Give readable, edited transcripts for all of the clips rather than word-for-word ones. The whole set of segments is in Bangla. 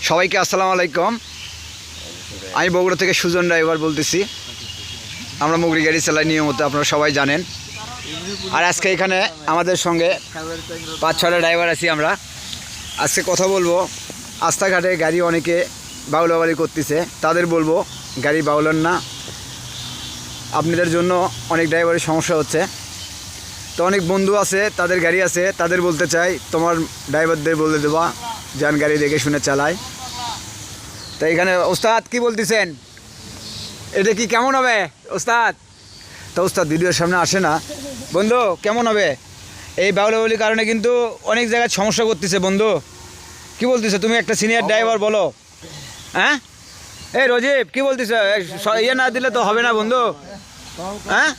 সবাইকে আসসালামু আলাইকুম। আমি বগুড়া থেকে সুজন ড্রাইভার বলতেছি। আমরা মুগরি গাড়ি চালাই নিয়মিত, আপনারা সবাই জানেন। আর আজকে এখানে আমাদের সঙ্গে 5-6টা ড্রাইভার আছি আমরা। আজকে কথা বলবো, রাস্তাঘাটে গাড়ি অনেকে বাউলাবাড়ি করতেছে, তাদের বলবো গাড়ি বাউলার না। আপনাদের জন্য অনেক ড্রাইভারের সমস্যা হচ্ছে, তো অনেক বন্ধু আছে তাদের গাড়ি আছে, তাদের বলতে চাই তোমার ড্রাইভারদের বলে দেবা যান গাড়ি দেখে শুনে চালায়। তো এখানে ওস্তাদ কি বলতেছেন, এটা কি কেমন হবে ওস্তাদ? তো ওস্তাদ ভিডিওর সামনে আসে না। বন্ধু কেমন হবে? এই বাউলাবালির কারণে কিন্তু অনেক জায়গায় সমস্যা করতেছে। বন্ধু কি বলতেছে, তুমি একটা সিনিয়র ড্রাইভার বলো। হ্যাঁ এই রজিব কি বলতেছে, ইয়ে না দিলে তো হবে না বন্ধু। হ্যাঁ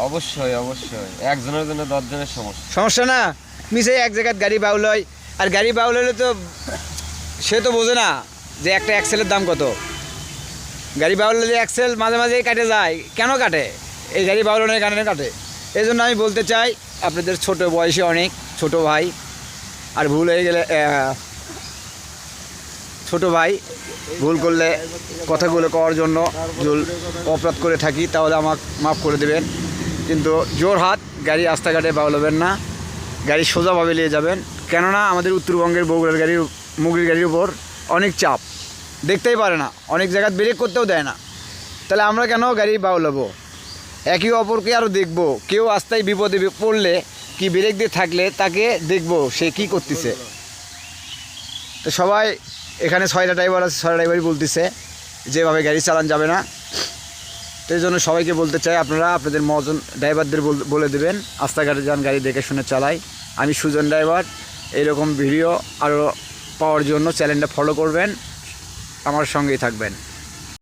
অবশ্যই অবশ্যই, একজনের জন্য 10 জনের সমস্যা না। মিশে এক জায়গায় গাড়ি বাউল হয়, আর গাড়ি বাউল হলে তো সে তো বোঝে না যে একটা অ্যাক্সেলের দাম কত। গাড়ি বাউল হলে অ্যাক্সেল মাঝে মাঝেই কাটে যায়, কেন কাটে? এই গাড়ি বাউলের কারণে কাটে। এই জন্য আমি বলতে চাই আপনাদের ছোট বয়সে অনেক ছোট ভাই, আর ভুল হয়ে গেলে ছোট ভাই ভুল করলে কথাগুলো করার জন্য ভুল অপরাধ করে থাকি, তাহলে আমাকে মাফ করে দেবেন। কিন্তু জোর হাত গাড়ি রাস্তাঘাটে বাউলাবেন না, গাড়ি সোজাভাবে নিয়ে যাবেন। কেননা আমাদের উত্তরবঙ্গের বগুড়ার গাড়ির মুগরির গাড়ির উপর অনেক চাপ, দেখতেই পারে না, অনেক জায়গায় ব্রেক করতেও দেয় না। তাহলে আমরা কেন গাড়ি বাউলাবো? একে অপরকে আরও দেখবো, কেউ রাস্তায় বিপদে পড়লে কি ব্রেক দিয়ে থাকলে তাকে দেখবো সে কি করতেছে। তো সবাই এখানে 6টা ড্রাইভার আছে, 6টা ড্রাইভারই বলতেছে যেভাবে গাড়ি চালান যাবে না। তো এই জন্য সবাইকে বলতে চাই আপনারা আপনাদের মজন ড্রাইভারদের বলে দেবেন রাস্তাঘাটে যান গাড়ি দেখে শুনে চালাই। আমি সুজন ড্রাইভার। এইরকম ভিডিও আরও পাওয়ার জন্য চ্যানেলটা ফলো করবেন, আমার সঙ্গেই থাকবেন।